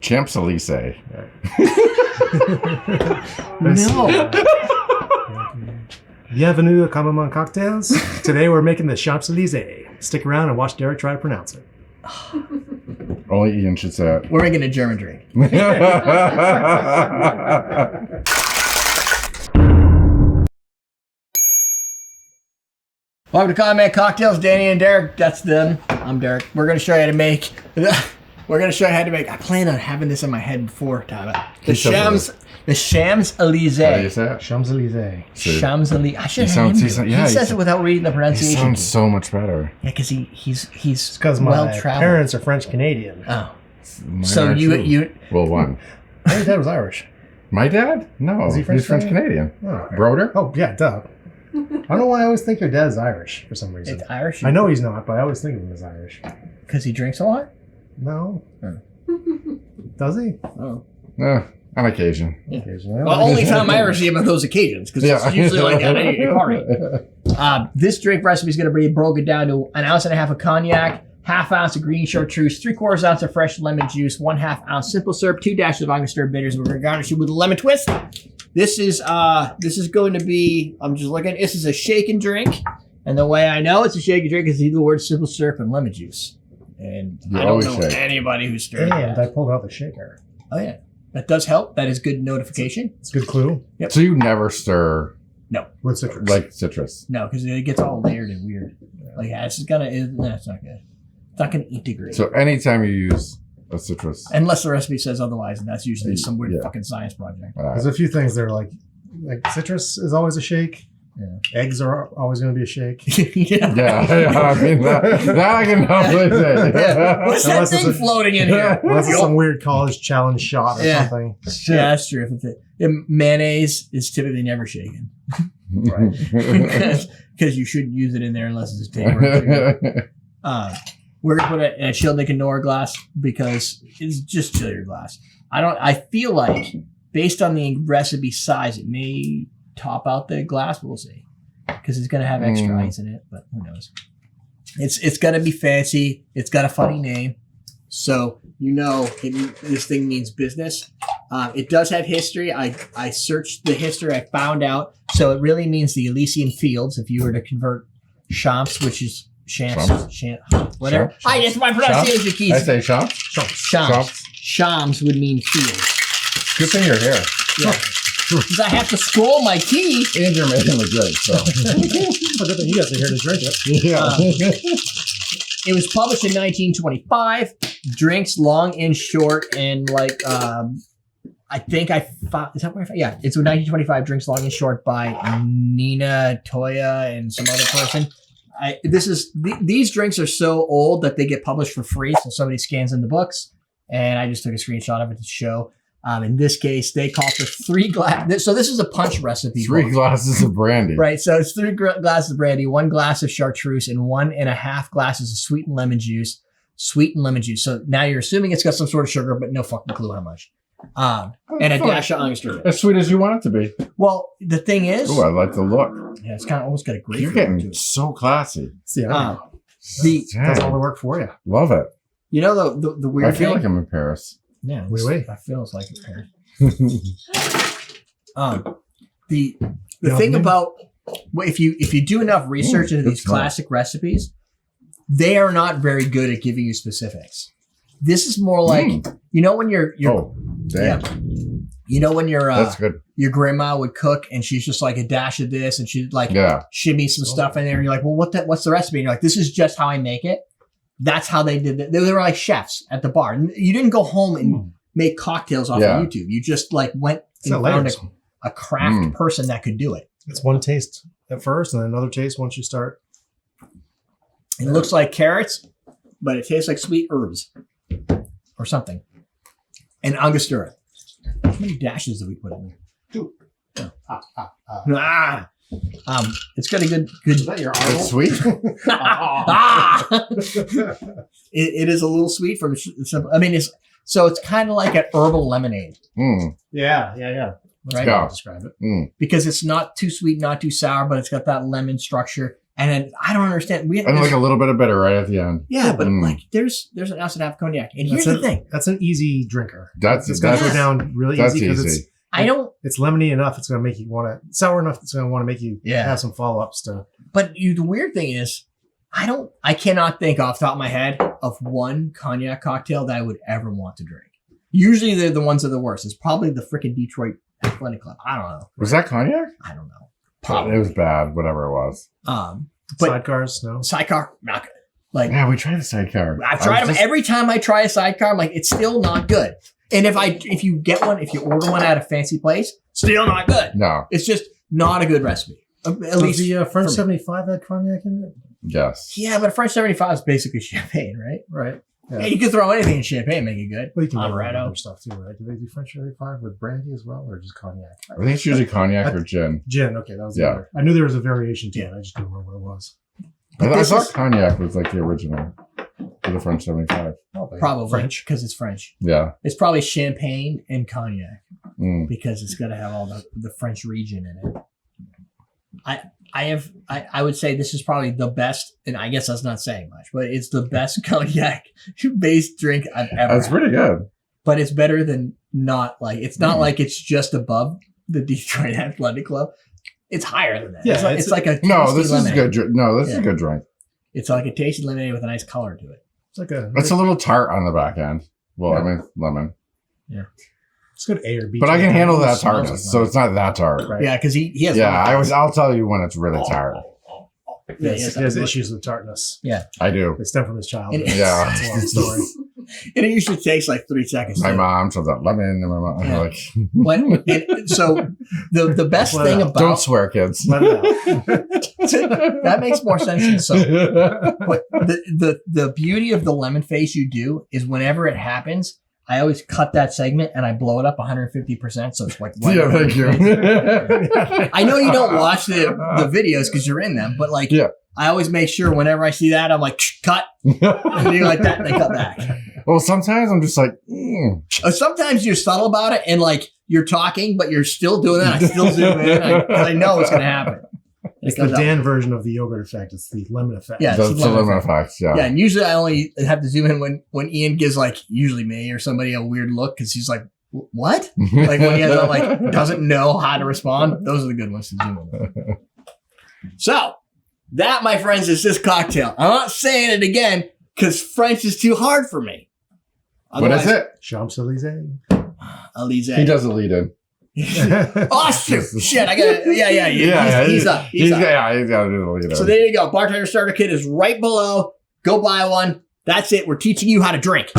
Champs-Élysées. No. Bienvenue à Common Cocktails. Today we're making the Champs-Élysées. Stick around and watch Derek try to pronounce it. Only Ian should say it. We're making a German drink. Welcome to Cognac Cocktails, Danny and Derek. That's them. I'm Derek. We're going to show you how to make. I plan on having this in my head before, Tyler. The Champs-Élysées. How do you say it? Champs-Élysées. Champs-Élysées. I should have him. He says it without reading the He pronunciation. sounds so much better. Yeah, because he's Because my well-traveled. parents are French Canadian. Oh. Mine So are you too. Well, one. My dad was Irish. My dad? No, Is he he's French Canadian? Canadian. Oh. Broder? Oh, yeah, duh. I don't know why I always think your dad's Irish for some reason. It's Irish. I know he's not, but I always think of him as Irish. Because he drinks a lot? No. Oh. Does he? Oh. On occasion. Occasionally. Well, only time I ever see him at those occasions, because it's usually like at any party. This drink recipe is going to be broken down to 1.5 ounces of cognac, 1/2 ounce of green chartreuse, 3/4 ounce of fresh lemon juice, 1/2 ounce simple syrup, 2 dashes of Angostura bitters. We're going to garnish it with a lemon twist. This is going to be, I'm just looking, this is a shake and drink. And the way I know it's a shake and drink is the word simple syrup and lemon juice. And I don't know anybody who's stirred And that. I pulled out the shaker. Oh, yeah. That does help. That is good notification. It's a good clue. Yep. So you never stir With citrus. like citrus? No, because it gets all layered and weird. Like, it's not good. It's not going to integrate. So anytime you use a citrus. Unless the recipe says otherwise, and that's usually some weird Yeah. fucking science project. There's a few things that are like citrus is always a shake. Yeah. Eggs are always going to be a shake. Yeah. I mean, that I can definitely say. Yeah. What's that Unless it's thing a- floating in here? Unless it's some weird college challenge shot or Yeah. something. Yeah, that's true. If it's mayonnaise is typically never shaken. Right. Because you shouldn't use it in there unless it's a takeaway. We're gonna put it in a chilled Angostura glass because it's just chill your glass. I feel like based on the recipe size, it may top out the glass, but we'll see. Because it's gonna have extra ice in it, but who knows? It's gonna be fancy. It's got a funny name, so this thing means business. It does have history. I searched the history. I found out. So it really means the Elysian Fields. If you were to convert Champs, which is whatever. Champs. That's my pronunciation keys. I say shop. Champs would mean field. Good thing you're here. Yeah. Because I have to scroll my key. And you're making the drink, so. Good thing you guys are here to drink it. Yeah. It was published in 1925. Drinks long and short, and I think I found. Is that where I found? Yeah, it's 1925. Drinks long and short by Nina Toya and some other person. These drinks are so old that they get published for free. So somebody scans in the books, and I just took a screenshot of it to show. In this case, they call for 3 glasses. So this is a punch recipe. 3 glasses of brandy. Right. So it's 3 glasses of brandy, 1 glass of chartreuse, and 1.5 glasses of sweetened lemon juice. So now you're assuming it's got some sort of sugar, but no fucking clue how much. And a dash of Angostura. As sweet as you want it to be. Well, the thing is, Oh, I like the look. yeah, it's kind of almost got a grapefruit. You're to getting it. so classy. See, Dang. does all the work for you. Love it. You know the weird I feel thing? like I'm in Paris. Yeah, Oui, oui. I feel it's like it. The thing about if you do enough research into these classic recipes, they are not very good at giving you specifics. This is more like when you're Oh, damn. when That's good. your grandma would cook and she's just like a dash of this and she'd like shimmy some stuff in there and you're like, well, what's the recipe? And you're like, this is just how I make it. That's how they did it. They were like chefs at the bar. You didn't go home and make cocktails off of YouTube. You just like went and found a craft person that could do it. It's one taste at first and another taste once you start. It looks like carrots, but it tastes like sweet herbs or something. And Angostura. How many dashes did we put in there? 2. It's got a good. Is that your arm? It's sweet. It is a little sweet from simple. I mean, it's kind of like an herbal lemonade. Yeah. Right? Yeah. I'll describe it because it's not too sweet, not too sour, but it's got that lemon structure. And then I don't understand. And like a little bit of bitter right at the end. Yeah, but like there's an ounce and a half cognac. And here's the thing. That's an easy drinker. It's going to go down really easy because it's lemony enough. It's going to make you want to sour enough. It's going to want to make you have some follow-ups to. But the weird thing is, I cannot think off the top of my head of one cognac cocktail that I would ever want to drink. Usually they're the ones that are the worst. It's probably the freaking Detroit Athletic Club. I don't know. Was that cognac? I don't know. Probably. It was bad, whatever it was. But sidecars, no. Sidecar, not good. Like, yeah, we tried a sidecar. I've tried them. Every time I try a sidecar, I'm like, it's still not good. And if you order one at a fancy place, still not good. No. It's just not a good recipe. At least the French 75 had cognac in it? Yes. Yeah, but a French 75 is basically champagne, right? Right. Yeah, you can throw anything in champagne and make it good. Well, you can do other stuff too, right? Do they do French 75 with brandy as well, or just cognac? I think it's usually cognac or gin. Gin, okay, that was the other. I knew there was a variation to it. I just didn't remember what it was. I thought cognac was like the original for the French 75. Probably French, because it's French. Yeah, it's probably champagne and cognac because it's going to have all the French region in it. I would say this is probably the best, and I guess that's not saying much, but it's the best cognac-based drink I've ever That's pretty good. But it's better than not like, it's not like it's just above the Detroit Athletic Club. It's higher than that. Yeah, it's like a no. This lemonade. is good. No, this is a good drink. It's like a tasty lemonade with a nice color to it. It's a little tart on the back end. Well, I mean lemon. Yeah. It's good A or B. But I can handle that tartness, so it's not that tart. Right. Yeah, because he has. Yeah, I'll tell you when it's really tart. Yeah, he has issues with tartness. Yeah, I do. They stem from his childhood. Yeah, that's a long story. And it usually takes like 3 seconds. My mom says that lemon, and my mom like. So the best thing about don't swear, kids. Let it out. That makes more sense than so. But the beauty of the lemon face you do is whenever it happens, I always cut that segment and I blow it up 150%. So it's like, yeah, thank you. I know you don't watch the videos because you're in them, but like, I always make sure whenever I see that, I'm like, cut. And you like that, and they cut back. Well, sometimes I'm just like, sometimes you're subtle about it and like you're talking, but you're still doing that. I still zoom in because I know it's going to happen. It's the Dan version of the yogurt effect. It's the lemon effect. Yeah, it's the lemon effect. Yeah. Yeah, and usually I only have to zoom in when Ian gives like usually me or somebody a weird look because he's like, "What?" Like when he has like doesn't know how to respond. Those are the good ones to zoom in. So that, my friends, is this cocktail. I'm not saying it again because French is too hard for me. What is it? Champs-Élysées. Élysées. He does a lead in. Oh shit! I got it. He's up. He's up. Yeah, he's got to do the lead in. So there you go. Bartender Starter Kit is right below. Go buy one. That's it. We're teaching you how to drink.